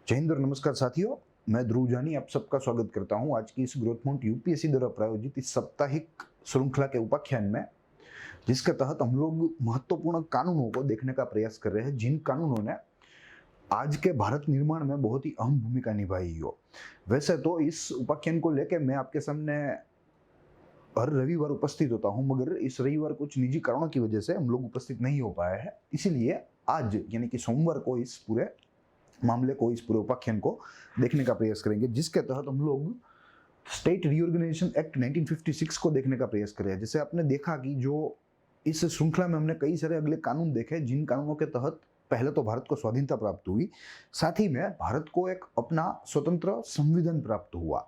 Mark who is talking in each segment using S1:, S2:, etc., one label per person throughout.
S1: जय हिंद और नमस्कार साथियों, मैं ध्रुव जानी आप सबका स्वागत करता हूं आज की इस ग्रोथ माउंट यूपीएससी द्वारा प्रायोजित इस साप्ताहिक श्रृंखला के उपाख्यान में, जिसके तहत हम लोग महत्वपूर्ण कानूनों को देखने का प्रयास कर रहे हैं, जिन कानूनों ने आज के भारत निर्माण में बहुत ही अहम भूमिका निभाई हो। वैसे तो इस उपाख्यान को लेकर मैं आपके सामने हर रविवार उपस्थित होता हूं, मगर इस रविवार कुछ निजी कारणों की वजह से हम लोग उपस्थित नहीं हो पाए हैं। इसीलिए आज यानी कि सोमवार को इस पूरे मामले को, इस पूरे उपाख्यान को देखने का प्रयास करेंगे, जिसके तहत हम लोग स्टेट रीऑर्गेनाइजेशन एक्ट 1956 को देखने का प्रयास कर रहे हैं। जैसे आपने देखा कि जो इस श्रृंखला में हमने कई सारे अगले कानून देखे, जिन कानूनों के तहत पहले तो भारत को स्वाधीनता प्राप्त हुई, साथ ही में भारत को एक अपना स्वतंत्र संविधान प्राप्त हुआ।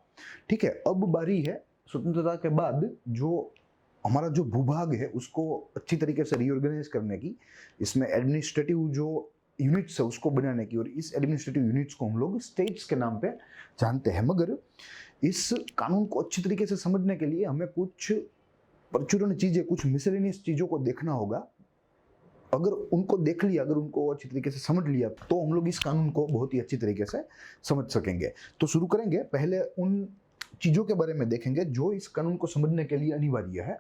S1: ठीक है, अब बारी है स्वतंत्रता के बाद जो हमारा जो भूभाग है उसको अच्छी तरीके से रीऑर्गेनाइज करने की, इसमें एडमिनिस्ट्रेटिव जो यूनिट्स है उसको बनाने की, और इस एडमिनिस्ट्रेटिव यूनिट्स को हम लोग स्टेट्स के नाम पे जानते हैं। मगर इस कानून को अच्छी तरीके से समझने के लिए हमें कुछ प्रचुरन चीजें, कुछ मिसलेनियस चीजों को देखना होगा। अगर उनको देख लिया, अगर उनको अच्छी तरीके से समझ लिया, तो हम लोग इस कानून को बहुत ही अच्छी तरीके से समझ सकेंगे। तो शुरू करेंगे, पहले उन चीजों के बारे में देखेंगे जो इस कानून को समझने के लिए अनिवार्य है,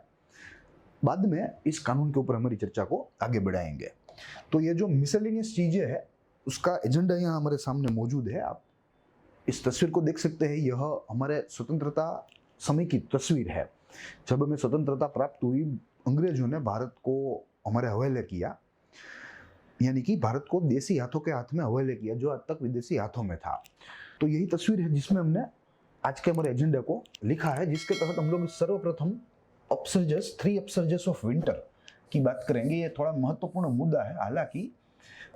S1: बाद में इस कानून के ऊपर हमारी चर्चा को आगे बढ़ाएंगे। तो ये जो मिसलेनियस चीजें है उसका एजेंडा यहाँ हमारे सामने मौजूद है। आप इस तस्वीर को देख सकते हैं, यह हमारे स्वतंत्रता समय की तस्वीर है। जब हमें स्वतंत्रता प्राप्त हुई, अंग्रेजों ने भारत को हमारे हवाले किया, यानी कि भारत को देसी हाथों के हाथ में हवाले किया, जो आज तक विदेशी हाथों में था। तो यही तस्वीर है जिसमें हमने आज के हमारे एजेंडा को लिखा है, जिसके तहत हम लोग सर्वप्रथम अपसर्जस, 3 अपसर्जस ऑफ विंटर की बात करेंगे। ये थोड़ा महत्वपूर्ण मुद्दा है, हालांकि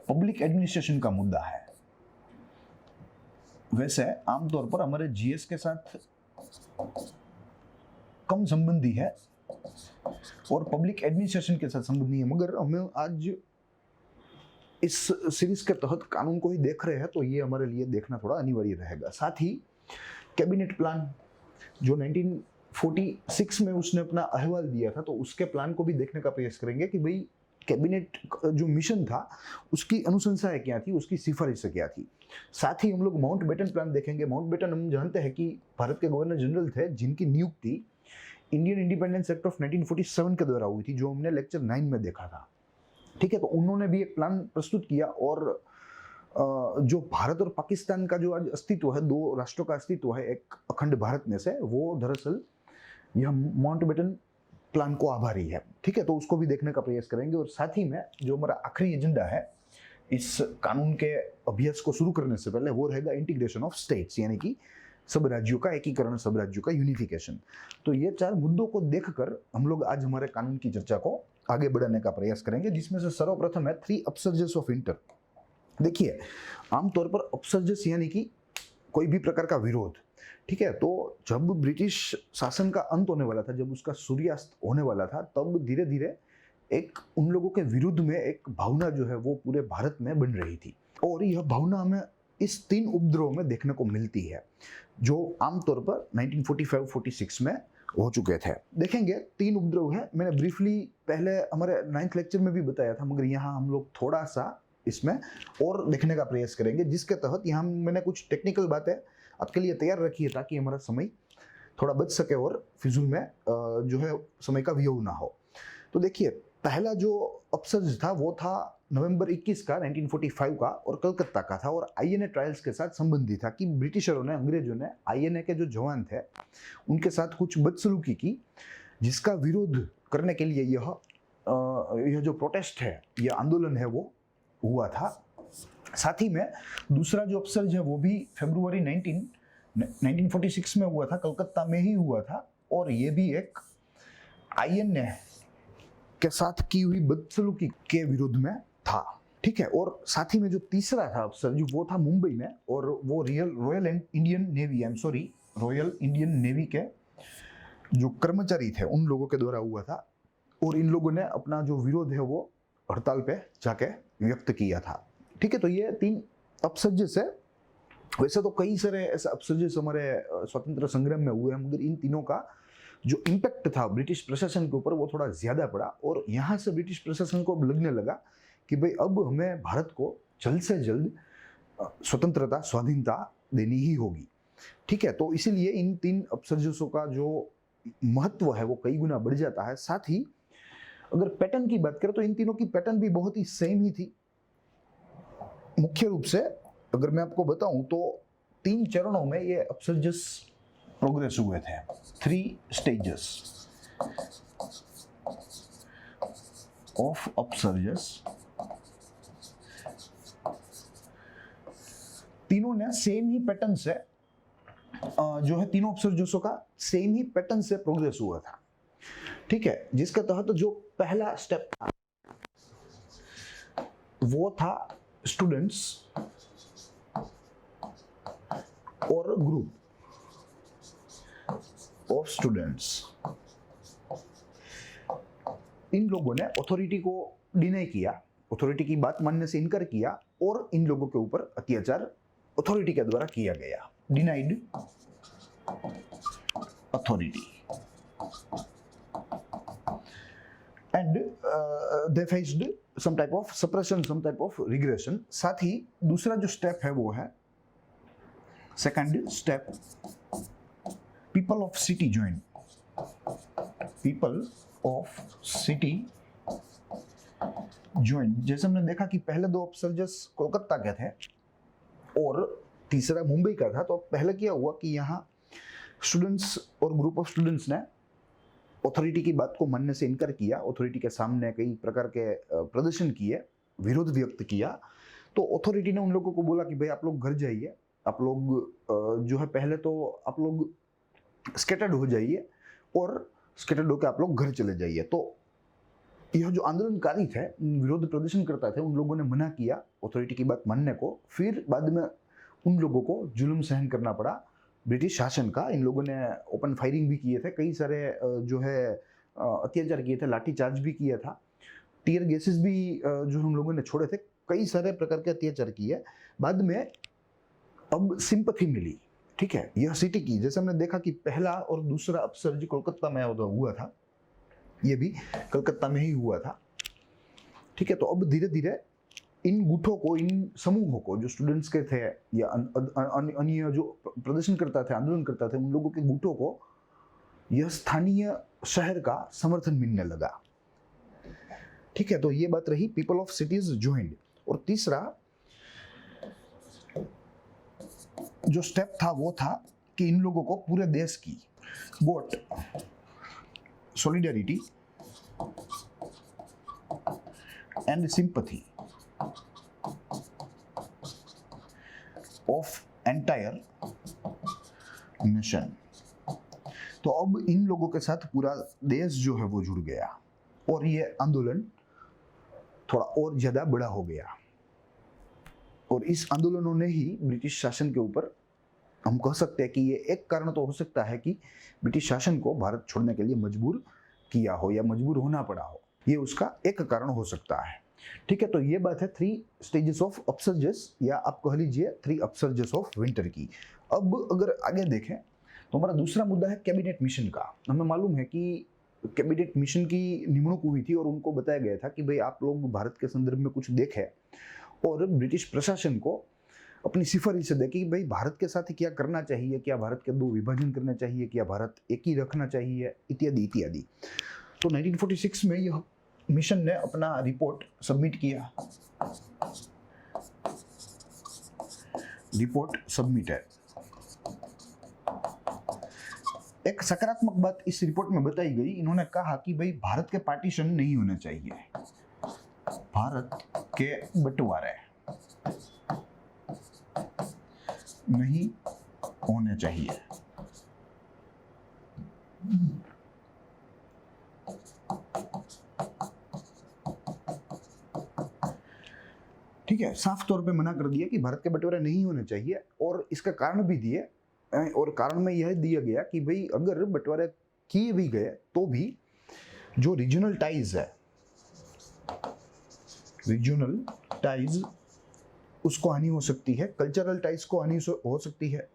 S1: पब्लिक एडमिनिस्ट्रेशन का मुद्दा है। वैसे आमतौर पर हमारे जीएस के साथ कम संबंधी है और पब्लिक एडमिनिस्ट्रेशन के साथ संबंधी है, मगर हमें आज इस सीरीज के तहत कानून को ही देख रहे हैं, तो ये हमारे लिए देखना थोड़ा अनिवार्य रहेगा। साथ ही कैबिनेट प्लान जो 1946 में उसने अपना अहवाल दिया था, तो उसके प्लान को भी देखने का प्रयास करेंगे कि भाई कैबिनेट जो मिशन था उसकी अनुशंसाएं क्या थी, उसकी सिफारिशें क्या थी। साथ ही हम लोग माउंटबेटन प्लान देखेंगे। माउंटबेटन हम जानते हैं कि भारत के गवर्नर जनरल थे, जिनकी नियुक्ति इंडियन इंडिपेंडेंस एक्ट ऑफ 1947 के द्वारा हुई थी, जो हमने लेक्चर 9 में देखा था। ठीक है, तो उन्होंने भी एक प्लान प्रस्तुत किया, और जो भारत और पाकिस्तान का जो आज अस्तित्व है, 2 राष्ट्रों का अस्तित्व है एक अखंड भारत में से, वो दरअसल यह माउंटबेटन प्लान को आभारी है। ठीक है, तो उसको भी देखने का प्रयास करेंगे। और साथ ही में जो हमारा आखिरी एजेंडा है इस कानून के अभ्यास को शुरू करने से पहले, वो रहेगा इंटीग्रेशन ऑफ स्टेट्स, यानी कि सब राज्यों का एकीकरण, सब राज्यों का यूनिफिकेशन। तो ये 4 मुद्दों को देखकर हम लोग आज हमारे कानून की चर्चा को आगे बढ़ाने का प्रयास करेंगे, जिसमें से सर्वप्रथम है 3 अपसर्जस ऑफ विंटर। देखिए, आमतौर पर अपसर्जस यानी कि कोई भी प्रकार का विरोध। ठीक है, तो जब ब्रिटिश शासन का अंत होने वाला था, जब उसका सूर्यास्त होने वाला था, तब धीरे धीरे एक उन लोगों के विरुद्ध में एक भावना जो है वो पूरे भारत में बन रही थी, और यह भावना हमें इस 3 उपद्रव में देखने को मिलती है, जो आमतौर पर 1945-46 में हो चुके थे। देखेंगे 3 उपद्रव है, मैंने ब्रीफली पहले हमारे 9th लेक्चर में भी बताया था, मगर यहाँ हम लोग थोड़ा सा इसमें और देखने का प्रयास करेंगे, जिसके तहत यहाँ मैंने कुछ टेक्निकल बातें आपके लिए तैयार रखी है, ताकि हमारा समय थोड़ा बच सके और फिजूल में जो है समय का वियोग ना हो। तो देखिए, पहला जो अपसर्ज था वो था नवंबर 21 का 1945 का, और कलकत्ता का था, और आईएनए ट्रायल्स के साथ संबंधित था कि ब्रिटिशरों ने, अंग्रेजों ने आईएनए के जो जवान थे उनके साथ कुछ बदसलूकी की, जिसका विरोध करने के लिए यह जो प्रोटेस्ट है, यह आंदोलन है, वो हुआ था। साथ ही में दूसरा जो अपसर्ज है वो भी फरवरी 1946 में हुआ था, कलकत्ता में ही हुआ था, और ये भी एक आईएनए के साथ की हुई बदसलूकी के विरोध में था। ठीक है, और साथ ही में जो तीसरा था अपसर्ज, वो था मुंबई में, और वो रॉयल इंडियन नेवी के जो कर्मचारी थे उन लोगों के द्वारा हुआ था, और इन लोगों ने अपना जो विरोध है वो हड़ताल पे जाके व्यक्त किया था। ठीक है, तो ये 3 अपसर्जस है। वैसे तो कई सारे ऐसे अपसर्जस हमारे स्वतंत्र संग्राम में हुए हैं, मगर इन तीनों का जो इम्पैक्ट था ब्रिटिश प्रशासन के ऊपर वो थोड़ा ज्यादा पड़ा, और यहाँ से ब्रिटिश प्रशासन को अब लगने लगा कि भाई अब हमें भारत को जल्द से जल्द स्वतंत्रता स्वाधीनता देनी ही होगी। ठीक है, तो इसीलिए इन 3 अपसर्जसों का जो महत्व है वो कई गुना बढ़ जाता है। साथ ही अगर पैटर्न की बात करें तो इन तीनों की पैटर्न भी बहुत ही सेम ही थी। मुख्य रूप से अगर मैं आपको बताऊं तो 3 चरणों में ये अपसर्जस प्रोग्रेस हुए थे। 3 स्टेजेस ऑफ अपसर्जस। तीनों ने सेम ही पैटर्न से जो है तीनों अपसर्जसों का सेम ही पैटर्न से प्रोग्रेस हुआ था। ठीक है, जिसके तहत जो पहला स्टेप था वो था स्टूडेंट्स और ग्रुप ऑफ स्टूडेंट्स। इन लोगों ने अथॉरिटी को डिनाई किया, अथॉरिटी की बात मानने से इनकार किया और इन लोगों के ऊपर अत्याचार अथॉरिटी के द्वारा किया गया। Denied authority and they faced some type of suppression, some type of regression. साथ ही दूसरा जो स्टेप है वो है second step, people of city join. People of city join. जैसे हमने देखा कि पहले 2 अपसर्जस कोलकाता के थे और तीसरा मुंबई का था, तो पहले क्या हुआ कि यहाँ स्टूडेंट्स और ग्रुप ऑफ स्टूडेंट्स ने अथॉरिटी की बात को मानने से इनकार किया, अथॉरिटी के सामने कई प्रकार के प्रदर्शन किए, विरोध व्यक्त किया। तो अथॉरिटी ने उन लोगों को बोला कि भाई आप लोग घर जाइए, आप लोग जो है पहले तो आप लोग स्कैटर्ड हो जाइए और स्कैटर्ड होकर आप लोग घर चले जाइए। तो यह जो आंदोलनकारी थे, विरोध प्रदर्शन करता थे, उन लोगों ने मना किया अथॉरिटी की बात मानने को। फिर बाद में उन लोगों को जुल्म सहन करना पड़ा ब्रिटिश शासन का। इन लोगों ने ओपन फायरिंग भी किए थे, कई सारे जो है अत्याचार किए थे, लाठी चार्ज भी किया था, टीयर गैसेस भी जो हम लोगों ने छोड़े थे, कई सारे प्रकार के अत्याचार किए। बाद में अब सिंपैथी मिली। ठीक है, यह सिटी की, जैसे हमने देखा कि पहला और दूसरा अपसर्ज कोलकाता में हुआ था, ये भी कलकत्ता में ही हुआ था। ठीक है, तो अब धीरे धीरे इन गुटों को, इन समूहों को, जो स्टूडेंट्स के थे या अन्य जो प्रदर्शन करता थे, आंदोलन करता थे, उन लोगों के गुटों को यह स्थानीय शहर का समर्थन मिलने लगा। ठीक है, तो ये बात रही पीपल ऑफ सिटीज ज्वाइंड। और तीसरा जो स्टेप था वो था कि इन लोगों को पूरे देश की गोट solidarity and sympathy of entire nation। तो अब इन लोगों के साथ पूरा देश जो है वो जुड़ गया और ये आंदोलन थोड़ा और ज्यादा बड़ा हो गया। और इस आंदोलनों ने ही ब्रिटिश शासन के ऊपर, हम कह सकते हैं कि ये एक कारण तो हो सकता है कि ब्रिटिश शासन को भारत छोड़ने के लिए मजबूर किया हो या मजबूर होना पड़ा हो, ये उसका एक कारण हो सकता है। ठीक है, तो ये बात है 3 स्टेजेस ऑफ अपसर्जस, या आप कह लीजिए 3 अपसर्जस ऑफ विंटर की। अब अगर आगे देखें तो हमारा दूसरा मुद्दा है कैबिनेट मिशन का। हमें मालूम है कि कैबिनेट मिशन की निमणूक हुई थी और उनको बताया गया था कि भाई आप लोग भारत के संदर्भ में कुछ देखें और ब्रिटिश प्रशासन को अपनी सिफारिश दे कि भाई भारत के साथ क्या करना चाहिए, क्या भारत के 2 विभाजन करना चाहिए, क्या भारत एक ही रखना चाहिए, इत्यादि इत्यादि। तो 1946 में यह मिशन ने अपना रिपोर्ट सबमिट किया। Report submitted. एक सकारात्मक बात इस रिपोर्ट में बताई गई, इन्होंने कहा कि भाई भारत के पार्टीशन नहीं होने चाहिए, भारत के बंटवारे नहीं होने चाहिए। ठीक है, साफ तौर पे मना कर दिया कि भारत के बंटवारे नहीं होने चाहिए। और इसका कारण भी दिए, और कारण में यह दिया गया कि भाई अगर बंटवारे किए भी गए तो भी जो रीजनल टाइज है, रीजनल टाइज उसको हानि हो सकती है, कल्चरल टाइज को हानि हो सकती है,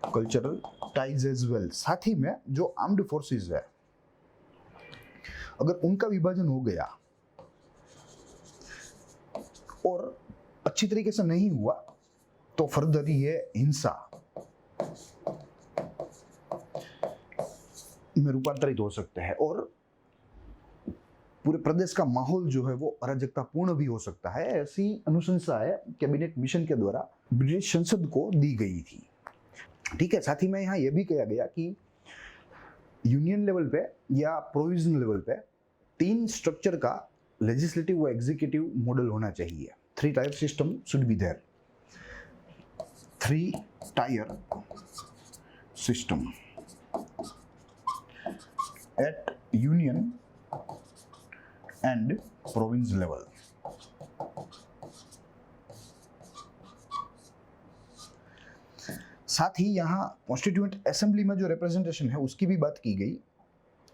S1: कल्चरल टाइज एज वेल। साथ ही में जो आर्म्ड फोर्सेस है, अगर उनका विभाजन हो गया और अच्छी तरीके से नहीं हुआ तो फर्दर ये हिंसा में रूपांतरित हो सकते हैं और पूरे प्रदेश का माहौल जो है वो अराजकतापूर्ण भी हो सकता है। ऐसी अनुशंसा है कैबिनेट मिशन के द्वारा ब्रिटिश संसद को दी गई थी। ठीक है, साथ ही में यहाँ यह भी कहा गया कि यूनियन लेवल पे या प्रोविजनल लेवल पे 3 स्ट्रक्चर का लेजिस्लेटिव व एग्जीक्यूटिव मॉडल होना चाहिए। 3 tier system should be there. 3 tier system at union and province level। साथ ही यहाँ कॉन्स्टिट्यूएंट असेंबली में जो रिप्रेजेंटेशन है उसकी भी बात की गई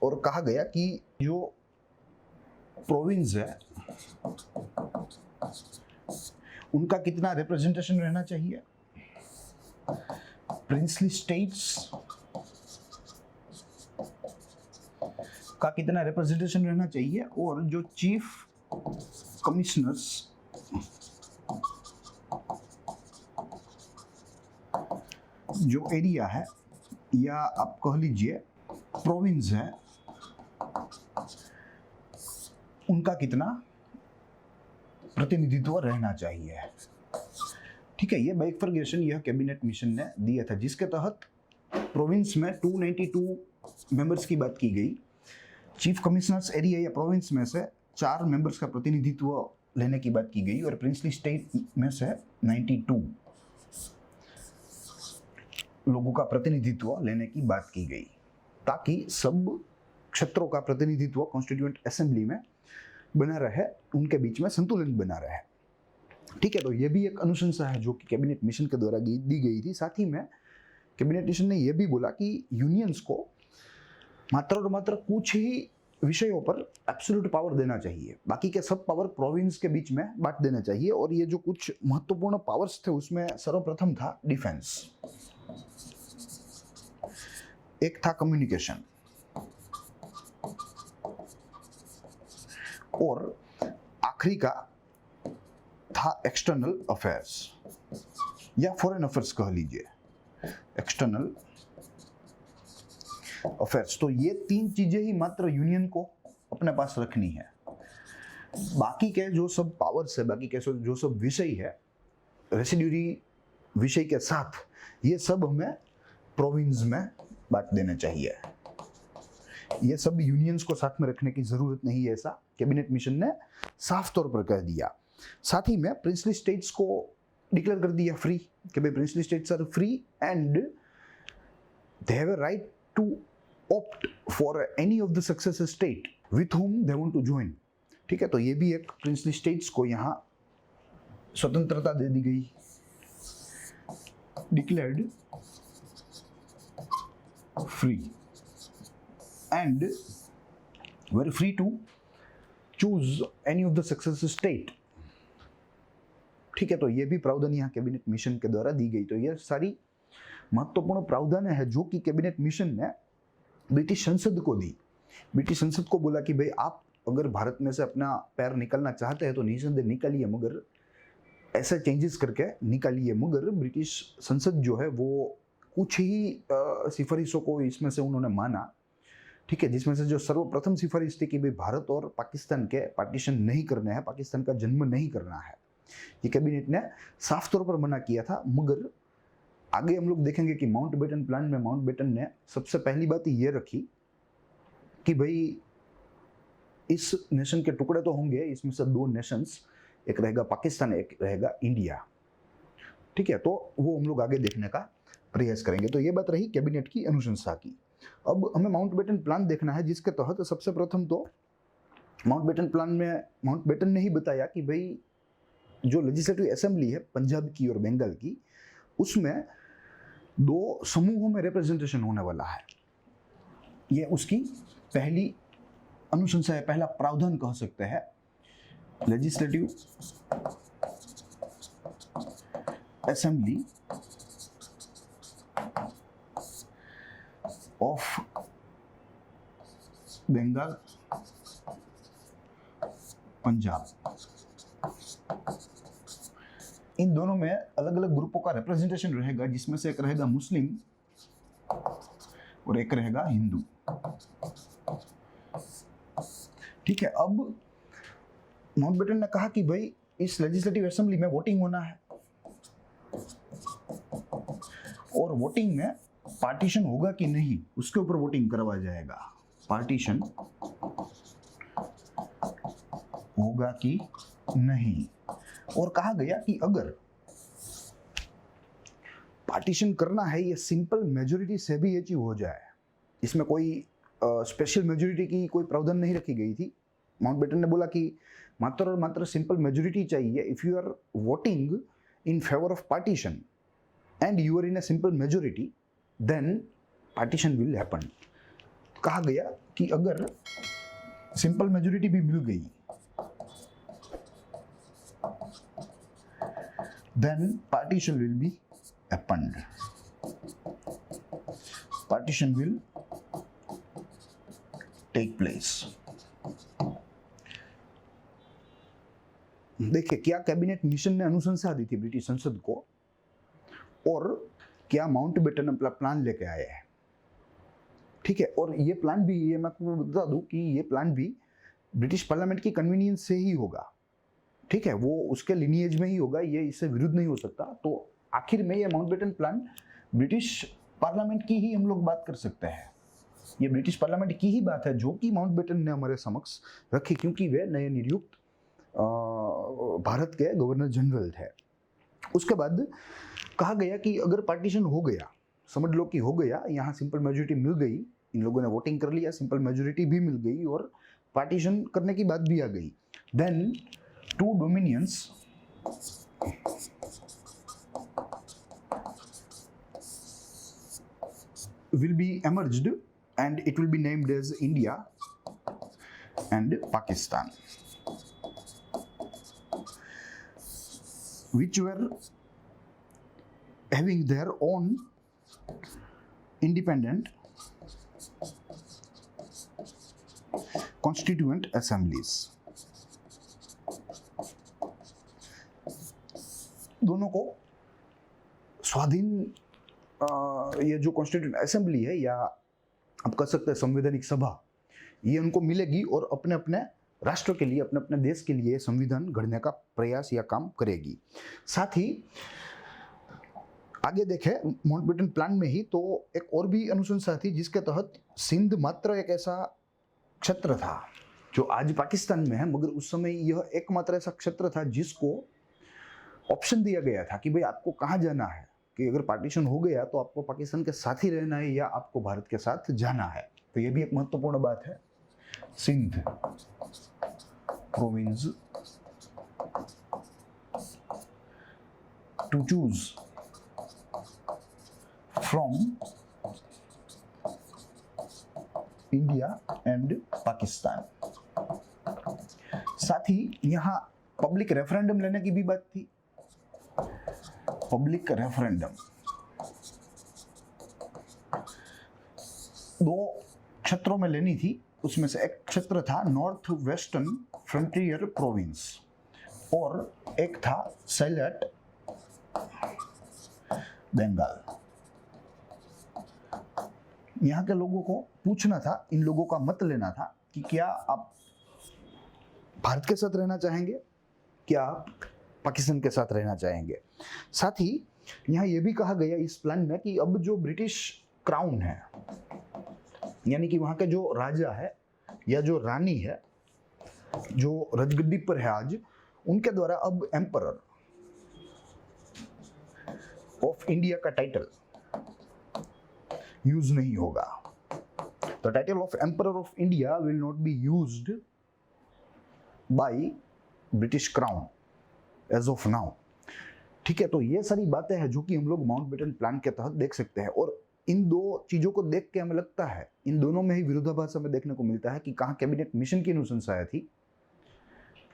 S1: और कहा गया कि जो प्रोविंस है उनका कितना रिप्रेजेंटेशन रहना चाहिए। प्रिंसली स्टेट्स का कितना रिप्रेजेंटेशन रहना चाहिए और जो चीफ कमिश्नर्स जो एरिया है या आप कह लीजिए प्रोविंस है उनका कितना प्रतिनिधित्व रहना चाहिए। ठीक है, ये बाइफरकेशन यह कैबिनेट मिशन ने दिया था जिसके तहत प्रोविंस में 292 मेंबर्स की बात की गई। चीफ कमिश्नर्स एरिया या प्रोविंस में से 4 मेंबर्स का प्रतिनिधित्व लेने की बात की गई और प्रिंसली स्टेट में से 92 लोगों का प्रतिनिधित्व लेने की बात की गई ताकि सब क्षेत्रों का प्रतिनिधित्व कॉन्स्टिट्यूएंट असेंबली में बना रहे, उनके बीच में संतुलन बना रहे। ठीक है, तो यह भी एक अनुशंसा है जो कि कैबिनेट मिशन के द्वारा दी गई थी। साथ ही में कैबिनेट मिशन ने यह भी बोला कि यूनियंस को मात्र और मात्र कुछ ही विषयों पर एब्सोल्यूट पावर देना चाहिए, बाकी के सब पावर प्रोविंस के बीच में बांट देना चाहिए। और ये जो कुछ महत्वपूर्ण पावर्स थे उसमें सर्वप्रथम था डिफेंस, एक था कम्युनिकेशन और आखिरी का था एक्सटर्नल अफेयर्स या फॉरेन अफेयर्स कह लीजिए, एक्सटर्नल अफेयर्स। तो ये 3 चीजें ही मात्र यूनियन को अपने पास रखनी है। बाकी के जो सब पावर्स है, बाकी के जो सब विषय है रेसिड्यूरी विषय के साथ, ये सब हमें प्रोविंस में बांट देना चाहिए। ये सब यूनियंस को साथ में रखने की जरूरत नहीं है, ऐसा कैबिनेट मिशन ने साफ तौर पर कह दिया। साथ ही में प्रिंसली स्टेट्स को डिक्लेयर कर दिया फ्री कि भाई princely states are free and they have a right to opt for any of the successor state with whom they want to join। ठीक है, तो ये भी एक प्रिंसली स्टेट्स को यहाँ स्वतंत्रता दे दी गई, declared free and very free to choose any of the successor state. ठीक है, तो ये भी प्रावधान यहाँ कैबिनेट मिशन के द्वारा दी गई। तो ये सारी महत्वपूर्ण प्रावधान है जो कि कैबिनेट मिशन ने ब्रिटिश संसद को दी। ब्रिटिश संसद को बोला कि भाई आप अगर भारत में से अपना पैर निकलना चाहते हैं तो निसंदेह निकालिए, मगर ऐसे चेंजेस करके निकालिए। मगर ब्रिटिश संसद जो है वो कुछ ही सिफारिशों को इसमें से उन्होंने माना। ठीक है, जिसमें से जो सर्वप्रथम सिफारिश थी कि भाई भारत और पाकिस्तान के पार्टीशन नहीं करने हैं, पाकिस्तान का जन्म नहीं करना है, ये कैबिनेट ने साफ तौर पर मना किया था। मगर आगे हम लोग देखेंगे कि माउंटबेटन प्लान में माउंटबेटन ने सबसे पहली बात ये रखी कि भाई इस नेशन के टुकड़े तो होंगे, इसमें से 2 नेशंस, एक रहेगा पाकिस्तान, एक रहेगा इंडिया। ठीक है, तो वो हम लोग आगे देखने का प्रयास करेंगे। तो ये बात रही कैबिनेट की अनुशंसा की। अब हमें माउंटबेटन प्लान देखना है जिसके तहत सबसे प्रथम तो माउंटबेटन प्लान में माउंटबेटन ने ही बताया कि भाई जो लेजिस्लेटिव असेंबली है पंजाब की और बंगाल की, उसमें 2 समूहों में रिप्रेजेंटेशन होने वाला है। ये उसकी पहली अनुशंसा है, पहला प्रावधान कह सकते हैं। Legislative assembly of Bengal Punjab इन दोनों में अलग अलग ग्रुपों का रिप्रेजेंटेशन रहेगा, जिसमें से एक रहेगा मुस्लिम और एक रहेगा हिंदू। ठीक है, अब माउंटबेटन ने कहा कि भाई इस लेजिस्लेटिव असेंबली में वोटिंग होना है, और वोटिंग में पार्टीशन होगा कि नहीं उसके ऊपर वोटिंग करवा जाएगा। पार्टीशन होगा कि नहीं, और कहा गया कि अगर पार्टीशन करना है ये सिंपल मेजोरिटी से भी अचीव हो जाए, इसमें कोई स्पेशल मेजोरिटी की कोई प्रावधान नहीं रखी गई थी। माउंटबेटन ने बोला कि मात्र और मात्र सिंपल मेजोरिटी चाहिए। If you are voting in favour of partition and you are in a simple majority then partition will happen. कहा गया कि अगर सिंपल मेजोरिटी भी मिल गई then partition will be happened. Partition will take place. देखिए, क्या कैबिनेट मिशन ने अनुशंसा दी थी ब्रिटिश संसद को, और क्या माउंटबेटन अपना प्लान लेके आए हैं। ठीक है, और ये प्लान भी, ये मैं आपको बता दूं कि ये प्लान भी ब्रिटिश पार्लियामेंट की कन्वीनियंस से ही होगा। ठीक है, वो उसके लिनिएज में ही होगा, ये इससे विरुद्ध नहीं हो सकता। तो आखिर में ये माउंटबेटन प्लान ब्रिटिश पार्लियामेंट की ही हम लोग बात कर सकते हैं। ये ब्रिटिश पार्लियामेंट की ही बात है जो कि माउंटबेटन ने हमारे समक्ष रखी, क्योंकि वे नए नियुक्त भारत के गवर्नर जनरल थे। उसके बाद कहा गया कि अगर पार्टीशन हो गया, समझ लो कि हो गया, यहाँ सिंपल मेजोरिटी मिल गई, इन लोगों ने वोटिंग कर लिया, सिंपल मेजोरिटी भी मिल गई और पार्टीशन करने की बात भी आ गई, then two dominions will be emerged and it will be named as India and Pakistan, which were having their own independent constituent assemblies. दोनों को स्वाधीन ये जो कॉन्स्टिट्यूएंट असेंबली है, या आप कह सकते हैं संवैधानिक सभा, ये उनको मिलेगी और अपने अपने राष्ट्र के लिए, अपने अपने देश के लिए संविधान गढ़ने का प्रयास या काम करेगी। साथ ही आगे देखें माउंटबेटन प्लान में ही तो एक और भी अनुशंसा थी, जिसके तहत सिंध मात्र एक ऐसा क्षेत्र था जो आज पाकिस्तान में है, मगर उस समय यह एकमात्र ऐसा क्षेत्र था जिसको ऑप्शन दिया गया था कि भाई आपको कहाँ जाना है, कि अगर पार्टीशन हो गया तो आपको पाकिस्तान के साथ ही रहना है या आपको भारत के साथ जाना है। तो ये भी एक महत्वपूर्ण बात है। Sindh province to choose from India and Pakistan. साथ ही यहां पब्लिक रेफरेंडम लेने की भी बात थी। पब्लिक रेफरेंडम दो क्षेत्रों में लेनी थी, उसमें से एक क्षेत्र था नॉर्थ वेस्टर्न फ्रंटियर प्रोविंस और एक था सैलेट बंगाल। यहाँ के लोगों को पूछना था, इन लोगों का मत लेना था कि क्या आप भारत के साथ रहना चाहेंगे, क्या आप पाकिस्तान के साथ रहना चाहेंगे। साथ ही यहाँ ये भी कहा गया इस प्लान में कि अब जो ब्रिटिश क्राउन है, यानी कि वहाँ के जो राजा है या जो रानी है, जो राजगद्दी पर है आज, उनके द्वारा अब एम्परर ऑफ इंडिया का टाइटल यूज नहीं होगा। The title of emperor of India will not be used by British crown as of now. ठीक है, तो ये सारी बातें हैं जो कि हम लोग माउंटबेटन प्लान के तहत देख सकते हैं, और इन दो चीजों को देख के हमें लगता है इन दोनों में ही विरोधाभास हमें देखने को मिलता है कि कहाँ कैबिनेट मिशन की अनुशंसाएं थी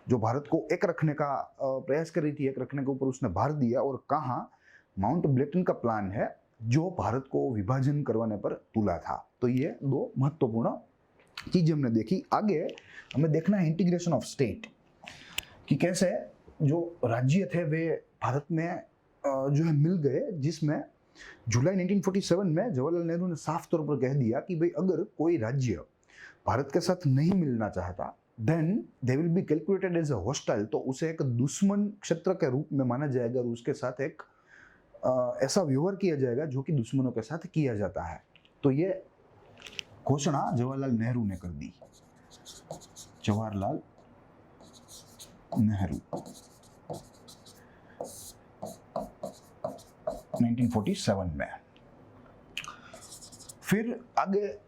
S1: जो भारत को एक रखने का प्रयास कर रही थी, एक रखने के ऊपर उसने भार दिया, और कहाँ माउंटबेटन का प्लान है जो भारत को विभाजन करवाने पर तुला था। तो ये दो महत्वपूर्ण चीजें हमने देखी। आगे हमें देखना है इंटीग्रेशन ऑफ स्टेट, कि कैसे जो राज्य थे वे भारत में जो है मिल गए, जिसमें जुलाई 1947 में जवाहरलाल नेहरू ने साफ तौर पर कह दिया कि भाई अगर कोई राज्य भारत के साथ नहीं मिलना चाहता then they will be calculated as a hostile, तो उसे एक दुश्मन क्षेत्र के रूप में माना जाएगा और उसके साथ एक ऐसा व्यवहार किया जाएगा जो कि दुश्मनों के साथ किया जाता है। तो ये घोषणा जवाहरलाल नेहरू ने कर दी, जवाहरलाल नेहरू 1947 में। फिर आगे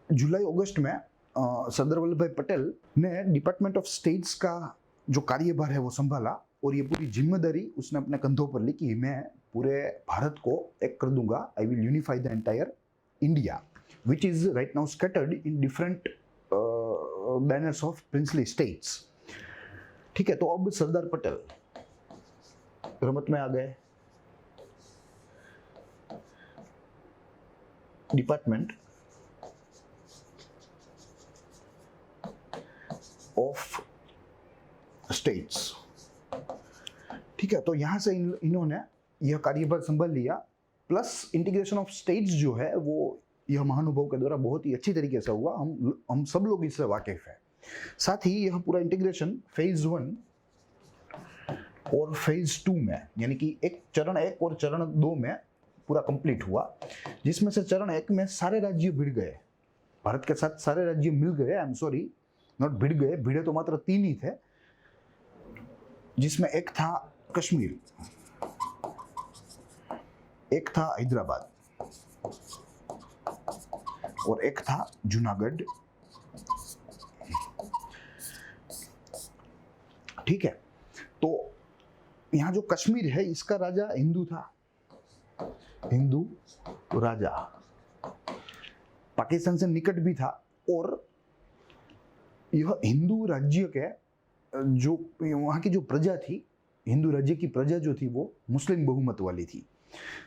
S1: जुलाई अगस्त में सरदार वल्लभ भाई पटेल ने डिपार्टमेंट ऑफ स्टेट्स का जो कार्यभार है वो संभाला और ये पूरी जिम्मेदारी उसने अपने कंधों पर ली कि मैं पूरे भारत को एक कर दूंगा, I will unify the entire India which is right now scattered in different banners of princely states. ठीक है, तो अब सरदार पटेल रमत में आ गए। डिपार्टमेंट ऑफ स्टेट्स, ठीक है, तो यहां से इन्होंने यह कार्यभार संभाल लिया। प्लस इंटीग्रेशन ऑफ स्टेट्स जो है वो यह महानुभाव के द्वारा बहुत ही अच्छी तरीके से हुआ, हम सब लोग इससे वाकिफ है। साथ ही यह पूरा इंटीग्रेशन फेज 1 और फेज 2 में, यानी कि एक चरण 1 और चरण 2 में पूरा कंप्लीट हुआ, जिसमें से चरण 1 में सारे राज्य भिड़ गए, भारत के साथ सारे राज्य मिल गए। आई एम सॉरी, नॉट भिड़ गए, भिड़े तो मात्र 3 ही थे, जिसमें एक था कश्मीर, एक था हैदराबाद और एक था जूनागढ़। ठीक है, तो यहां जो कश्मीर है इसका राजा हिंदू था, हिंदू राजा, पाकिस्तान से निकट भी था और यह हिंदू राज्य के जो वहां की जो प्रजा थी, हिंदू राज्य की प्रजा जो थी वो मुस्लिम बहुमत वाली थी।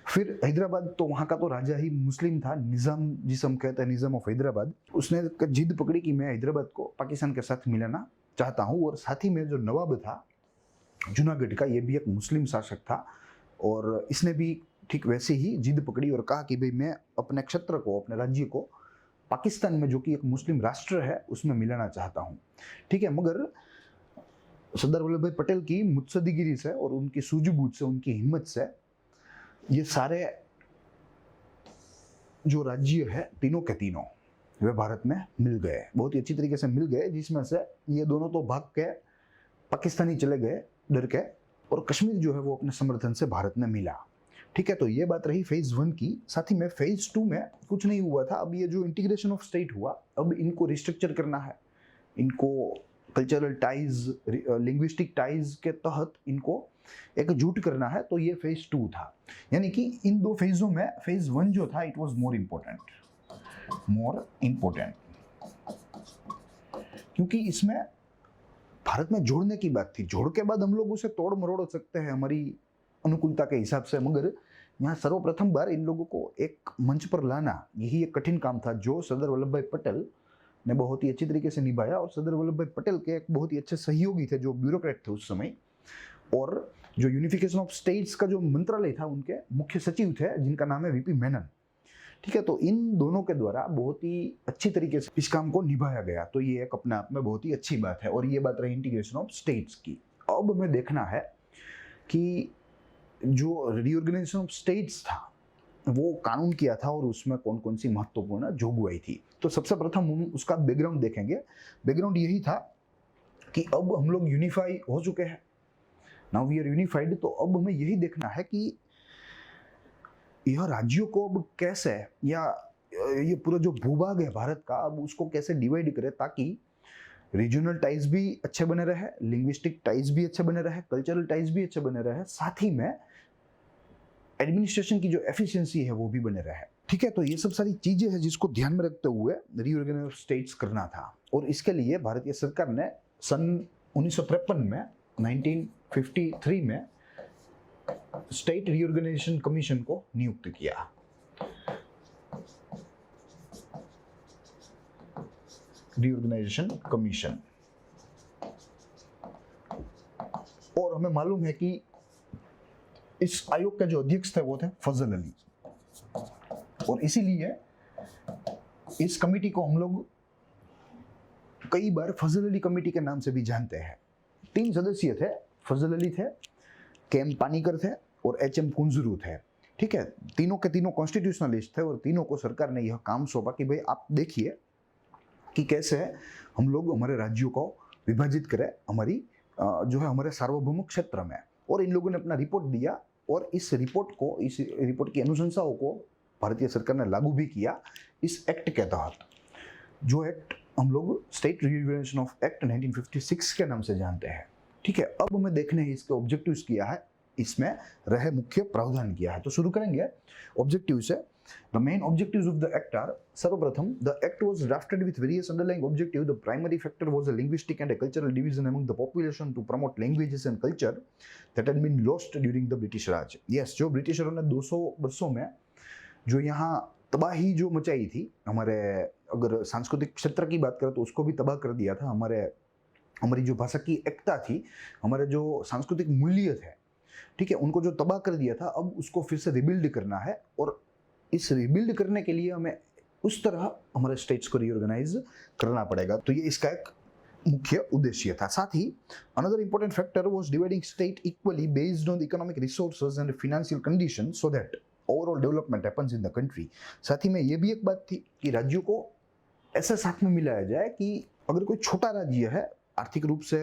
S1: फिर हैदराबाद, तो वहां का तो राजा ही मुस्लिम था, निजाम जिसे हम कहते हैं, निजाम ऑफ हैदराबाद, उसने जिद पकड़ी कि मैं हैदराबाद को पाकिस्तान के साथ मिलाना चाहता हूं। और साथ ही में जो नवाब था जूनागढ़ का, ये भी एक मुस्लिम शासक था और इसने भी ठीक वैसे ही जिद पकड़ी और कहा कि भाई मैं अपने क्षेत्र को, अपने राज्य को पाकिस्तान में जो कि एक मुस्लिम राष्ट्र है उसमें मिलाना चाहता हूं। ठीक है, मगर सरदार वल्लभ भाई पटेल की मुत्सद्दीगिरी से और उनकी सूझबूझ से, उनकी हिम्मत से ये सारे जो राज्य है तीनों के तीनों वे भारत में मिल गए, बहुत ही अच्छी तरीके से मिल गए, जिसमें से ये दोनों तो भाग के पाकिस्तानी चले गए डर के, और कश्मीर जो है वो अपने समर्थन से भारत में मिला। ठीक है, तो ये बात रही फेज 1 की। साथ ही में फेज 2 में कुछ नहीं हुआ था। अब ये जो इंटीग्रेशन ऑफ स्टेट हुआ, अब इनको रिस्ट्रक्चर करना है, इनको कल्चरल टाइज, लिंग्विस्टिक टाइज के तहत इनको एकजुट करना है। तो ये फेज 2 था, यानी कि इन दो फेजों में फेज 1 जो था इट वाज मोर इम्पोर्टेंट, क्योंकि इसमें भारत में जोड़ने की बात थी। जोड़ के बाद हम लोग उसे तोड़ मरोड़ सकते हैं हमारी अनुकूलता के हिसाब से, मगर यहाँ सर्वप्रथम बार इन लोगों को एक मंच पर लाना, यही एक कठिन काम था जो सरदार वल्लभ भाई पटेल ने बहुत ही अच्छी तरीके से निभाया। और सरदार वल्लभ भाई पटेल के एक बहुत ही अच्छे सहयोगी थे जो ब्यूरोक्रेट थे उस समय, और जो यूनिफिकेशन ऑफ स्टेट्स का जो मंत्रालय था उनके मुख्य सचिव थे जिनका नाम है वीपी मेनन। ठीक है, तो इन दोनों के द्वारा बहुत ही अच्छी तरीके से इस काम को निभाया गया। तो ये एक अपने आप में बहुत ही अच्छी बात है, और ये बात रही इंटीग्रेशन ऑफ स्टेट्स की। अब हमें देखना है कि जो रीऑर्गेनाइजेशन ऑफ स्टेट्स था वो कानून किया था और उसमें कौन कौन सी महत्वपूर्ण जोगवाई थी। तो सबसे प्रथम हम उसका बैकग्राउंड देखेंगे। बैकग्राउंड यही था कि अब हम लोग यूनिफाई हो चुके हैं, नाउ वी आर यूनिफाइड। तो अब हमें यही देखना है कि यह राज्यों को अब कैसे, या ये पूरा जो भूभाग है भारत का, अब उसको कैसे डिवाइड करें ताकि रीजनल टाइज भी अच्छे बने रहे, लिंग्विस्टिक टाइज भी अच्छे बने रहे, कल्चरल टाइज भी अच्छे बने रहे, साथ ही में एडमिनिस्ट्रेशन की जो एफिशिएंसी है वो भी बने रहे। ठीक है, तो ये सब सारी चीजें हैं जिसको ध्यान में रखते हुए रीऑर्गेनाइजेशन ऑफ स्टेट्स करना था। और इसके लिए भारतीय सरकार ने सन 1953 में 1953 में स्टेट रीऑर्गेनाइजेशन कमीशन को नियुक्त किया। रीऑर्गेनाइजेशन कमीशन, और हमें मालूम है कि इस आयोग के जो अध्यक्ष थे वो थे फजल अली, और इसीलिए इस कमेटी को हम लोग कई बार फजल अली कमेटी के नाम से भी जानते हैं। 3 सदस्य थे, फजल अली थे, के.एम. पानीकर थे और एच.एम. कुंजरू थे। ठीक है, तीनों के तीनों कॉन्स्टिट्यूशनलिस्ट थे और तीनों को सरकार ने यह काम सौंपा कि भाई आप देखिए कि कैसे हम लोग हमारे राज्यों को विभाजित करें हमारी जो है हमारे सार्वभौमिक क्षेत्र में। और इन लोगों ने अपना रिपोर्ट दिया और इस रिपोर्ट की अनुशंसाओं को भारतीय सरकार ने लागू भी किया इस एक्ट के तहत, जो एक्ट हम लोग स्टेट रिओर्गेनाइजेशन ऑफ एक्ट 1956 के नाम से जानते हैं। ठीक है, अब हमें देखने हैं इसके ऑब्जेक्टिव्स किया है, इसमें रहे मुख्य प्रावधान किया है। तो शुरू करेंगे ऑब्जेक्टिव से। The main objectives of the act are: सर्वप्रथम, the act was drafted with various underlying objectives. The primary factor was a linguistic and a cultural division among the population to promote languages and culture that had been lost during the British Raj. Yes, जो ब्रिटिशरों ने 200 वर्षों में जो यहाँ तबाही जो मचाई थी, हमारे अगर सांस्कृतिक क्षेत्र की बात करें तो उसको भी तबाह कर दिया था। हमारी जो भाषा की एकता थी, हमारे जो सांस्कृतिक मूल्य थे, ठीक है, उनको जो तबाह कर दिया था, अब उसको फिर से रिबिल्ड करना है। और इस रिबिल्ड करने के लिए हमें उस तरह हमारे स्टेट्स को रीऑर्गेनाइज करना पड़ेगा। तो ये इसका एक मुख्य उद्देश्य था। साथ ही another important factor was dividing state equally based on the economic resources and financial condition so that overall development happens in the country. साथ ही में ये भी एक बात थी कि राज्यों को ऐसे साथ में मिलाया जाए कि अगर कोई छोटा राज्य है, आर्थिक रूप से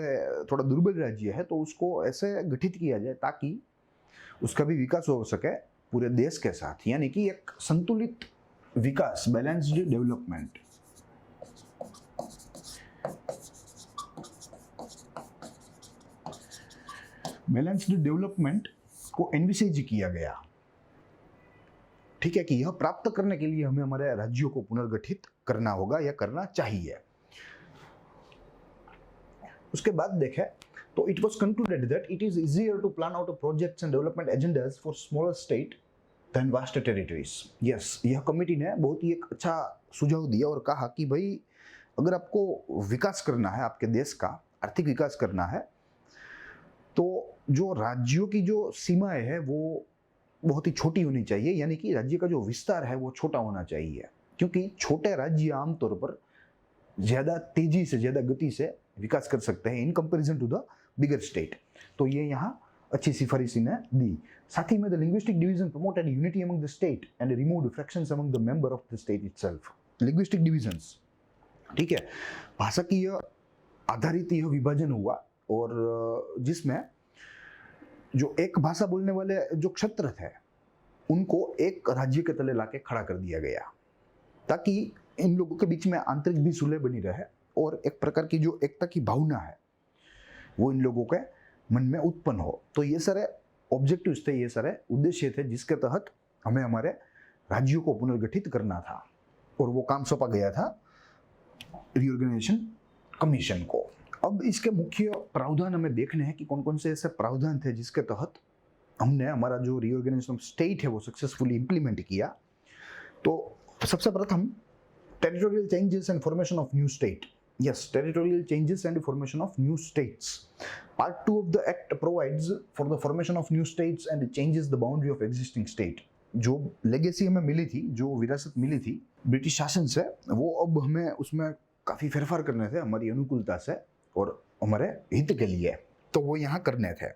S1: थोड़ा दुर्बल राज्य है, तो उसको ऐसे गठित किया जाए ताकि उसका भी विकास हो सके पूरे देश के साथ, यानी कि एक संतुलित विकास, बैलेंस्ड डेवलपमेंट। बैलेंस्ड डेवलपमेंट को एनविसेज किया गया। ठीक है, कि यह प्राप्त करने के लिए हमें हमारे राज्यों को पुनर्गठित करना होगा या करना चाहिए। उसके बाद देखें तो it was concluded that it is easier to plan out projects and development agendas for smaller state than vast territories. Yes, यह कमेटी ने बहुत ही एक अच्छा सुझाव दिया और कहा कि भाई अगर आपको विकास करना है, आपके देश का आर्थिक विकास करना है, तो जो राज्यों की जो सीमाएं है वो बहुत ही छोटी होनी चाहिए, यानी कि राज्य का जो विस्तार है वो छोटा होना चाहिए, क्योंकि छोटे राज्य आमतौर पर ज्यादा तेजी से, ज्यादा गति से विकास कर सकते हैं in comparison to the bigger state. तो ये यहाँ अच्छी सिफारिश ने दी। साथ ही में the linguistic division promoted unity among the state and removed fractions among the member of the state itself. Linguistic divisions, ठीक है, भाषा की यह आधारित यह विभाजन हुआ और जिसमें जो एक भाषा बोलने वाले जो क्षेत्र थे उनको एक राज्य के तले लाके खड़ा कर दिया गया, ताकि इन लोगों के बीच में आंतरिक भी सुलह बनी रहे और एक प्रकार की जो एकता की भावना है वो इन लोगों के मन में उत्पन्न हो। तो ये सारे ऑब्जेक्टिव्स थे, ये सारे उद्देश्य थे जिसके तहत हमें हमारे राज्यों को पुनर्गठित करना था और वो काम सौंपा गया था रीऑर्गेनाइजेशन कमीशन को। अब इसके मुख्य प्रावधान हमें देखने हैं कि कौन कौन से ऐसे प्रावधान थे जिसके तहत हमने हमारा जो रीऑर्गेनाइजेशन ऑफ स्टेट है वो सक्सेसफुली इंप्लीमेंट किया। तो सबसे प्रथम territorial changes and formation of new state. Yes, territorial changes and formation of new states. Part 2 of the act provides for the formation of new states and changes the boundary of existing state. जो legacy हमें मिली थी, जो विरासत मिली थी British शासन से, वो अब हमें उसमें काफ़ी फेरफार करने थे हमारी अनुकूलता से और हमारे हित के लिए, तो वो यहाँ करने थे।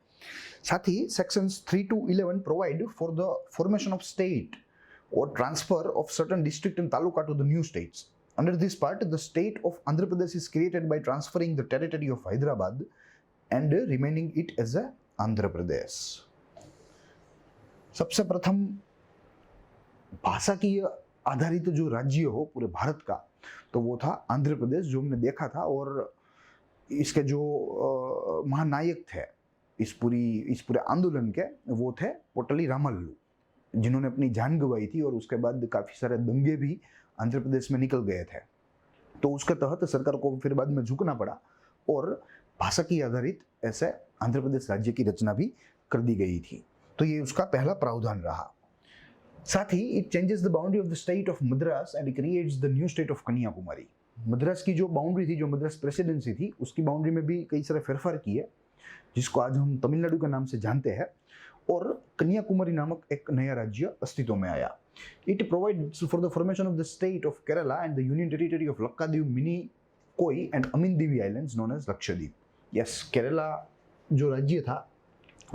S1: साथ ही sections 3 to 11 provide for the formation of state और transfer of certain district and taluka to the new states. Under this part, the state of Andhra Pradesh is created by transferring the territory of Hyderabad and remaining it as a Andhra Pradesh. सबसे प्रथम भाषा की आधारित जो राज्य हो पूरे भारत का, तो वो था आंध्र प्रदेश, जो हमने देखा था। और इसके जो महानायक थे इस पूरे आंदोलन के, वो थे पोटली रामल्लू, जिन्होंने अपनी जान गंवाई थी और उसके बाद काफ़ी सारे दंगे भी आंध्र प्रदेश में निकल गए थे। तो उसके तहत सरकार को फिर बाद में झुकना पड़ा और भाषा की आधारित ऐसे आंध्र प्रदेश राज्य की रचना भी कर दी गई थी। तो ये उसका पहला प्रावधान रहा। साथ ही it changes the boundary of the state of Madras and creates the new state of Kanyakumari. Madras की जो बाउंड्री थी, जो मद्रास प्रेसिडेंसी थी, उसकी बाउंड्री में भी कई सारे फेरफार किए, जिसको आज हम तमिलनाडु के नाम से जानते हैं। और कन्याकुमारी नामक एक नया राज्य अस्तित्व में आया. It provides for the formation of the state of Kerala and the union territory of Lakshadweep, Minicoy and Amindivi Islands known as Lakshadweep. Yes, Kerala जो राज्य था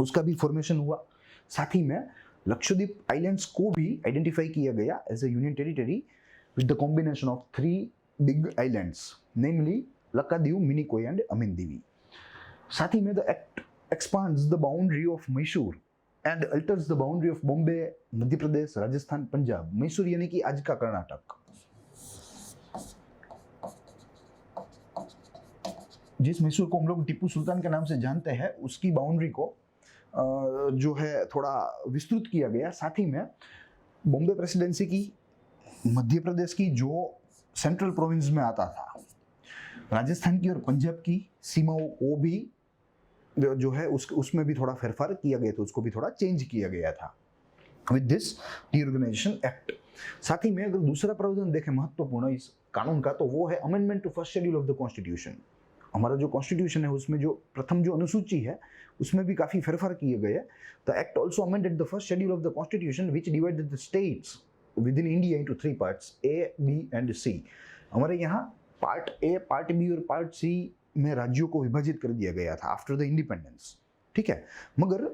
S1: उसका भी फॉर्मेशन हुआ. साथ ही में लक्षद्वीप आइलैंड्स को भी आइडेंटिफाई किया गया as a union territory with the combination of 3 big islands, namely Laccadive, Minicoy and Amindivi. साथ ही में the act expands the boundary of Mysore and alters the boundary of Bombay, Madhya Pradesh, Rajasthan, Punjab. Mysore यानी कि आज का कर्नाटक. जिस मैसूर को हम लोग टीपू सुल्तान के नाम से जानते हैं उसकी बाउंड्री को जो है थोड़ा विस्तृत किया गया. साथ ही में बॉम्बे प्रेसिडेंसी की, मध्य प्रदेश की जो सेंट्रल प्रोविंस में आता था, राजस्थान की और पंजाब की सीमाओं को भी जो है उसमें भी थोड़ा फेरफार किया गया था, उसको भी थोड़ा चेंज किया गया था विद दिस रीऑर्गेनाइजेशन एक्ट. साथ ही में अगर दूसरा प्रावधान देखें महत्वपूर्ण इस कानून का, तो वो है amendment to first schedule of the constitution. हमारा जो कॉन्स्टिट्यूशन है उसमें जो प्रथम जो अनुसूची है उसमें भी काफी फेरफार किए गए. The act also amended the first schedule of the constitution which divided the states with in India into 3 parts, A, B and C. हमारे यहाँ पार्ट ए, पार्ट बी और पार्ट सी में राज्यों को विभाजित कर दिया गया था आफ्टर द इंडिपेंडेंस. ठीक है, मगर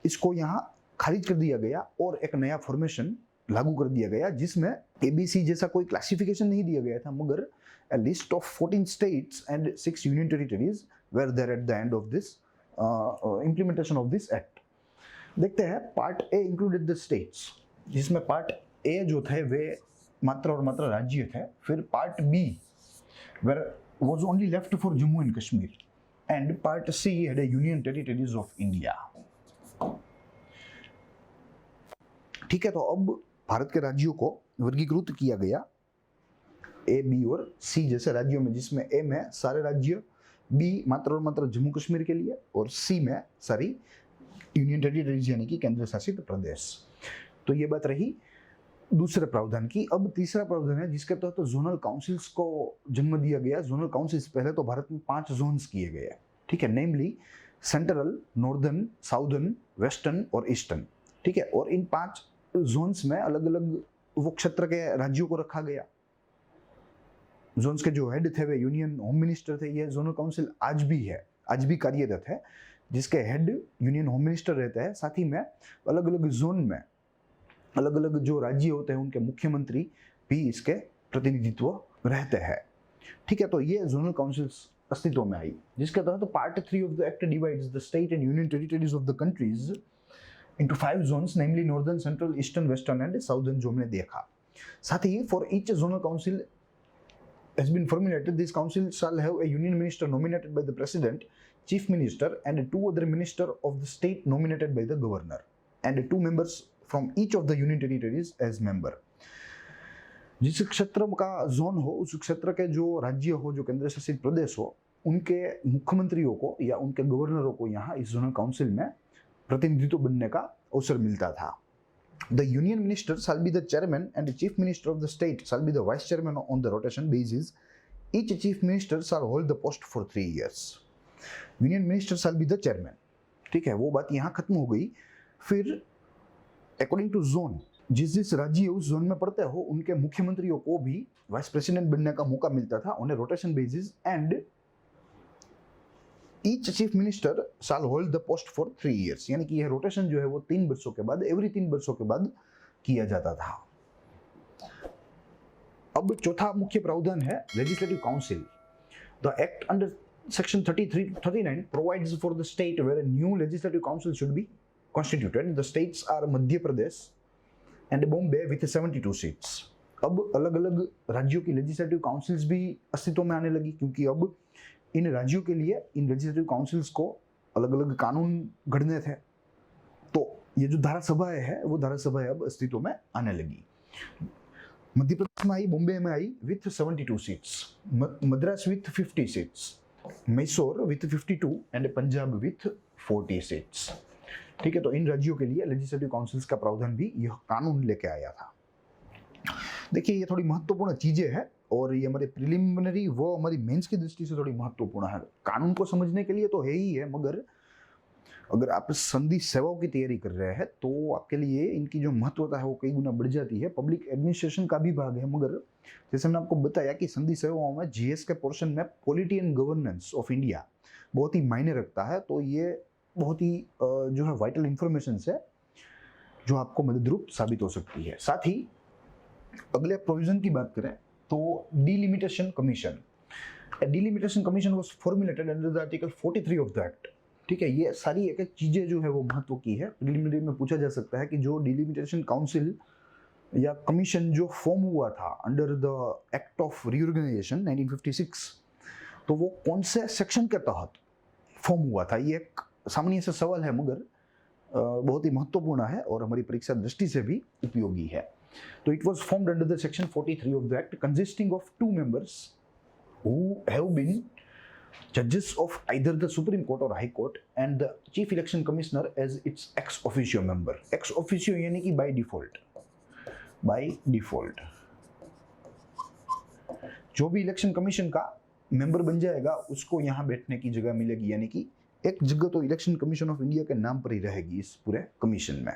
S1: इसको यहाँ खारिज कर दिया गया और एक नया फॉर्मेशन लागू कर दिया गया जिसमें एबीसी जैसा कोई क्लासिफिकेशन नहीं दिया गया था, मगर a list of 14 states and 6 union territories were there at the end of this implementation of this act. देखते हैं part A included the states, जिसमें पार्ट ए जो थे वे मात्र और मात्र राज्य थे. फिर part B where was only left for Jammu and Kashmir, and part C had a union territories of India. ठीक है, तो अब भारत के राज्यों को वर्गीकृत किया गया ए, बी और सी जैसे राज्यों में, जिसमें ए में सारे राज्य, बी मात्र और मात्र जम्मू कश्मीर के लिए और सी में सारी यूनियन टेरिटरीज यानी कि केंद्र शासित प्रदेश. तो ये बात रही दूसरे प्रावधान की. अब तीसरा प्रावधान है जिसके तहत तो जोनल काउंसिल्स को जन्म दिया गया. जोनल काउंसिल्स पहले तो भारत में 5 जोन्स किए गए, ठीक है, नेमली सेंट्रल, नॉर्दर्न, साउदर्न, वेस्टर्न और ईस्टर्न. ठीक है, और इन 5 जोन्स में अलग अलग वो क्षेत्र के राज्यों को रखा गया. जोन्स के जो हेड थे वे यूनियन होम मिनिस्टर थे. ये जोनल काउंसिल आज भी है, आज भी कार्यरत है, जिसके हेड यूनियन होम मिनिस्टर रहते हैं. साथ ही में अलग अलग जोन में अलग अलग जो राज्य होते हैं उनके मुख्यमंत्री भी इसके प्रतिनिधित्व रहते हैं. ठीक है, तो ये जोनल काउंसिल्स अस्तित्व में आई, जिसके तहत part 3 of the act divides the state and union territories of the countries into 5 zones, namely northern, central, eastern, western and southern, जो हमने देखा. साथ ही for each zonal council has been formulated, this council shall have a union minister nominated by the president, chief minister and 2 other minister of the state nominated by the governor, and 2 members from each of the union territories as member. जिस क्षेत्र का zone हो, उस क्षेत्र के जो राज्य हो, जो केंद्र शासित प्रदेश हो, उनके मुख्यमंत्रियों को या उनके गवर्नरों को यहाँ इस जोनल काउंसिल में प्रतिनिधित्व बनने का अवसर मिलता था. The union minister shall be the chairman and the chief minister of the state shall be the vice chairman on the rotation basis. Each chief minister shall hold the post for 3 years. Union minister shall be the chairman. ठीक है, वो बात यहाँ खत्म हो गई. फिर according to zone, जिस जिस राज्य उस जोन में पड़ते हो उनके मुख्यमंत्रियों को भी वाइस प्रेसिडेंट बनने का मौका मिलता था on A rotation basis, and each chief minister shall hold the post for 3 years. यानी कि यह रोटेशन जो है वो 3 वर्षों के बाद, एवरी 3 वर्षों के बाद किया जाता था. अब चौथा मुख्य प्रावधान है legislative council. The act under section 33-39 provides for the state where a new legislative council should be constituted. The states are Madhya Pradesh and Bombay with 72 seats. अब अलग अलग राज्यों की लेजिस्लेटिव काउंसिल्स भी अस्तित्व में आने लगी, क्योंकि अब इन राज्यों के लिए इन लेजिस्लेटिव काउंसिल्स को अलग अलग कानून घड़ने थे. तो ये जो धारा सभाएं है वो धारा सभाएं अब अस्तित्व में आने लगी. मध्य प्रदेश में आई, बॉम्बे में आई with 72 seats, Madras with 50 seats, Mysore with 52 and Punjab with 40 seats. ठीक है, तो इन राज्यों के लिए लेजिस्लेटिव काउंसिल्स का प्रावधान भी यह कानून लेके आया था. देखिए, ये थोड़ी महत्वपूर्ण चीजें हैं और ये हमारे प्रिलिमिनरी वो हमारी मेंस की दृष्टि से थोड़ी महत्वपूर्ण है. कानून को समझने के लिए तो है ही है, मगर अगर आप संधि सेवाओं की तैयारी कर रहे हैं तो आपके लिए इनकी जो महत्वता है वो कई गुना बढ़ जाती है। पब्लिक एडमिनिस्ट्रेशन का भी भाग है, मगर जैसे मैंने आपको बताया कि संधि सेवाओं में जीएस के पोर्शन में polity and governance of India बहुत ही मायने रखता है। तो ये बहुत ही जो है वाइटल इंफॉर्मेशन है जो आपको मददरूप साबित हो सकती है। साथ ही अगले प्रोविजन की बात करें तो delimitation commission. Delimitation commission was formulated under the article 43 of the act. ठीक है, ये सारी एक एक चीजें जो है वो महत्व की है। प्रिलिमिनरी में पूछा जा सकता है कि जो डिलिमिटेशन काउंसिल या कमीशन जो फॉर्म हुआ था under the act of reorganisation 1956, तो वो कौन से सेक्शन के तहत फॉर्म हुआ था। ये एक सामान्य सा सवाल है, मगर बहुत ही महत्वपूर्ण है और हमारी परीक्षा दृष्टि से भी उपयोगी है। तो it was formed under the section 43 of the act consisting of 2 members who have been judges of either the Supreme Court or High Court and the Chief Election Commissioner as its ex officio member। ex officio यानी कि by default। जो भी election commission का member बन जाएगा उसको यहाँ बैठने की जगह मिलेगी, यानी कि एक जगह तो इलेक्शन कमीशन ऑफ इंडिया के नाम पर ही रहेगी इस पूरे कमीशन में।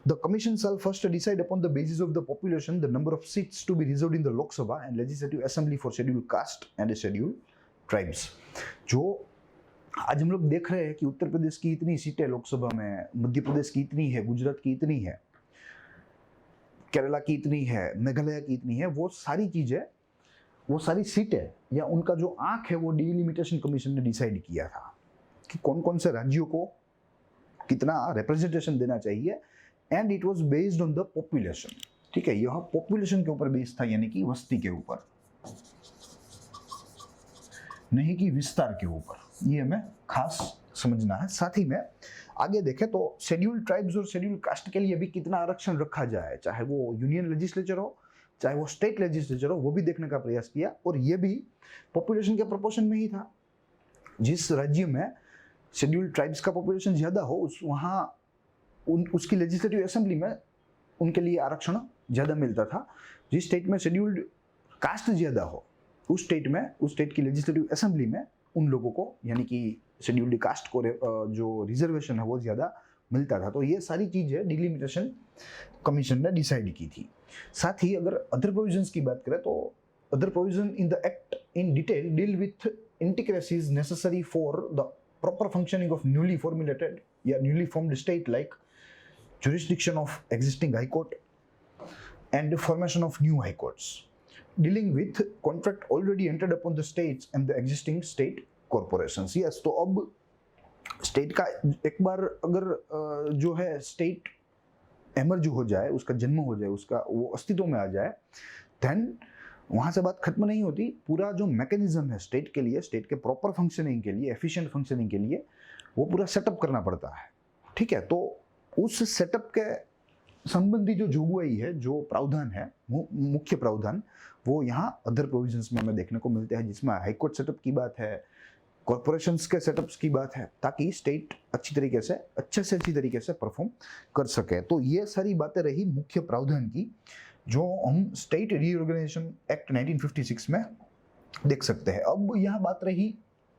S1: The commission shall first decide upon the basis of the population the number of seats to be reserved in the Lok Sabha and Legislative Assembly for scheduled caste and scheduled tribes। जो आज हम लोग देख रहे हैं कि उत्तर प्रदेश की इतनी सीटें लोकसभा में, मध्य प्रदेश की इतनी है, गुजरात की इतनी है, केरला की इतनी है, मेघालय की इतनी है, वो सारी चीजें, वो सारी सीटें या उनका जो आंक है वो डिलिमिटेशन कमीशन ने डिसाइड किया था कि कौन कौन से राज्यों को कितना रिप्रेजेंटेशन देना चाहिए। And it was based on the population. ठीक है, यह पॉपुलेशन के ऊपर बेस्ड था, यानी कि वस्ती के ऊपर, नहीं कि विस्तार के ऊपर। ये हमें खास समझना है। साथ ही में आगे देखें तो शेड्यूल्ड ट्राइब्स और शेड्यूल्ड कास्ट के लिए भी कितना आरक्षण रखा जाए, चाहे वो यूनियन लेजिस्लेचर हो चाहे वो स्टेट लेजिस्लेचर हो, वो भी देखने का प्रयास किया। और ये भी पॉपुलेशन के प्रोपोर्शन में ही था। जिस राज्य में शेड्यूल्ड ट्राइब्स का पॉपुलेशन ज्यादा हो वहाँ उसकी लेजिस्लेटिव असेंबली में उनके लिए आरक्षण ज़्यादा मिलता था। जिस स्टेट में शेड्यूल्ड कास्ट ज़्यादा हो उस स्टेट की लेजिस्लेटिव असेंबली में उन लोगों को, यानी कि शेड्यूल्ड कास्ट को जो रिजर्वेशन है वो ज़्यादा मिलता था। तो ये सारी चीज़ें डिलिमिटेशन कमीशन ने डिसाइड की थी। साथ ही अगर अदर प्रोविजंस की बात करें तो other provision in the act in detail deal with intricacies necessary for the proper functioning of newly formulated या newly formed state like jurisdiction of existing high court and the formation of new high courts, dealing with contract already entered upon the states and the existing state corporations। yes, तो अब state का एक बार अगर जो है state emerge हो जाए, उसका जन्म हो जाए, उसका वो अस्तित्व में आ जाए, देन वहाँ से बात खत्म नहीं होती। पूरा जो मैकेनिज्म है स्टेट के लिए, स्टेट के प्रॉपर फंक्शनिंग के लिए, एफिशिएंट फंक्शनिंग के लिए वो पूरा सेटअप करना पड़ता है। ठीक है, तो उस सेटअप के संबंधी जो जोगवाई है, जो प्रावधान है, मुख्य प्रावधान, वो यहाँ अदर प्रोविजंस में हमें देखने को मिलते हैं, जिसमें हाईकोर्ट सेटअप की बात है, कॉर्पोरेशंस के सेटअप्स की बात है, ताकि स्टेट अच्छी तरीके से परफॉर्म कर सके। तो ये सारी बातें रही मुख्य प्रावधान की, जो हम स्टेट रीऑर्गेनाइजेशन एक्ट 1956 में देख सकते हैं। अब यहाँ बात रही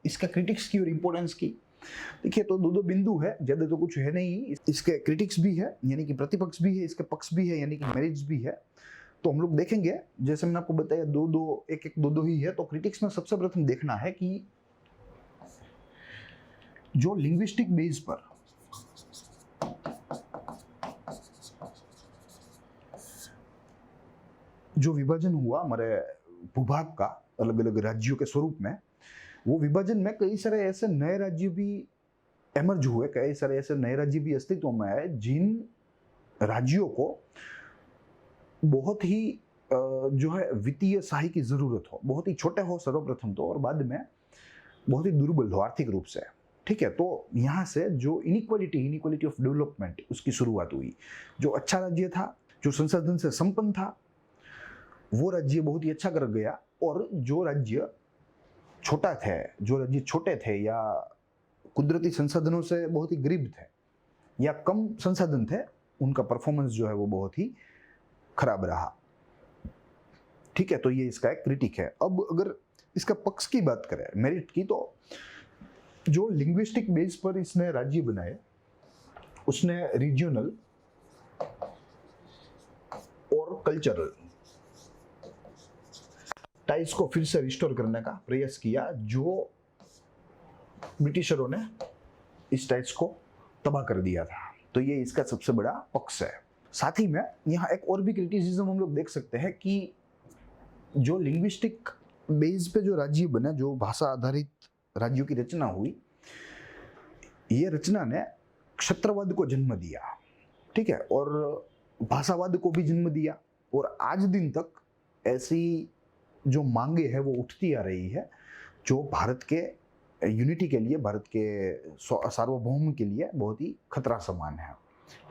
S1: इसका क्रिटिक्स की और इम्पोर्टेंस की। देखिए, तो दो बिंदु है, ज्यादा तो कुछ है नहीं। इसके क्रिटिक्स भी है, यानी कि प्रतिपक्ष भी है, इसके पक्ष भी है, यानी कि मेरिट्स भी है। तो हम लोग देखेंगे, जैसे मैंने आपको बताया दो ही है। तो क्रिटिक्स में सबसे प्रथम देखना है कि जो लिंग्विस्टिक बेस पर जो विभाजन हुआ हमारे भूभाग का अलग अलग राज्यों के स्वरूप में, वो विभाजन में कई सारे ऐसे नए राज्य भी एमर्ज हुए, कई सारे ऐसे नए राज्य भी अस्तित्व में आए, जिन राज्यों को बहुत ही जो है वित्तीय सहायता की जरूरत हो, बहुत ही छोटे हो सर्वप्रथम तो, और बाद में बहुत ही दुर्बल हो आर्थिक रूप से। ठीक है, तो यहाँ से जो इनइक्वालिटी ऑफ डेवलपमेंट उसकी शुरुआत हुई। जो अच्छा राज्य था, जो संसाधन से संपन्न था, वो राज्य बहुत ही अच्छा कर गया, और जो राज्य छोटे थे या कुदरती संसाधनों से बहुत ही गरीब थे या कम संसाधन थे, उनका परफॉर्मेंस जो है वो बहुत ही खराब रहा। ठीक है, तो ये इसका एक क्रिटिक है। अब अगर इसका पक्ष की बात करें, मेरिट की, तो जो लिंग्विस्टिक बेस पर इसने राज्य बनाए, उसने रीजनल और कल्चरल टाइज को फिर से रिस्टोर करने का प्रयास किया, जो ब्रिटिशरों ने इस टाइज को तबाह कर दिया था। तो ये इसका सबसे बड़ा पक्ष है। साथ ही में यहाँ एक और भी क्रिटिसिज्म हम लोग देख सकते हैं कि जो लिंग्विस्टिक बेस पे जो राज्य बना, जो भाषा आधारित राज्यों की रचना हुई, ये रचना ने क्षत्रवाद को जन्म दिया, ठीक है, और भाषावाद को भी जन्म दिया। और आज दिन तक ऐसी जो मांगे है वो उठती आ रही है, जो भारत के यूनिटी के लिए, भारत के सार्वभौम के लिए बहुत ही खतरा समान है,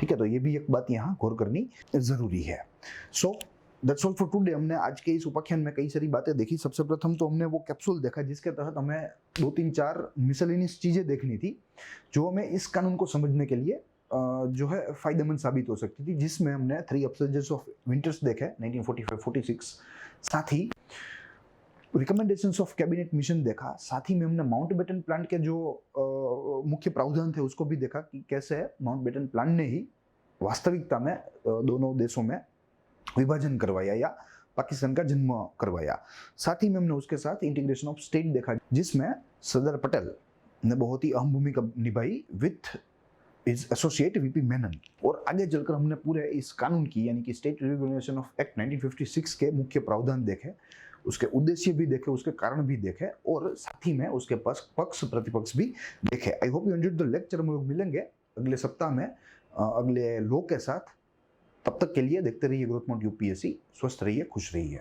S1: ठीक है। तो ये भी एक बात यहाँ गौर करनी जरूरी है। So that's all for today. हमने आज के इस उपाख्यान में कई सारी बातें देखी। सबसे प्रथम तो हमने वो कैप्सूल देखा जिसके तहत हमें 2-3-4 मिसलेनियस चीजें देखनी थी, जो हमें इस कानून को समझने के लिए जो है फायदेमंद साबित हो सकती थी, जिसमें हमने 3 अपसर्जेस ऑफ विंटर्स देखे 1945-46, साथ ही रिकमेंडेशंस ऑफ कैबिनेट मिशन देखा, साथ ही में हमने माउंटबेटन प्लान के जो मुख्य प्रावधान थे उसको भी देखा कि कैसे माउंटबेटन प्लान ने ही वास्तविकता में दोनों देशों में विभाजन करवाया या पाकिस्तान का जन्म करवाया। साथ ही में हमने उसके साथ इंटीग्रेशन ऑफ स्टेट देखा, जिसमें सरदार पटेल ने बहुत ही अहम भूमिका निभाई with is associate VP Menon. और आगे चलकर हमने पूरे इस कानून की यानी कि स्टेट रेगुलेशन ऑफ एक्ट 1956 के मुख्य प्रावधान देखे, उसके उद्देश्य भी देखे, उसके कारण भी देखे, और साथ ही में उसके पक्ष प्रतिपक्ष भी देखे। I hope you enjoyed the lecture. हम लोग मिलेंगे अगले सप्ताह में अगले लॉ के साथ। तब तक के लिए देखते रहिए ग्रोथ मोड यूपीएससी। स्वस्थ रहिए, खुश रहिए।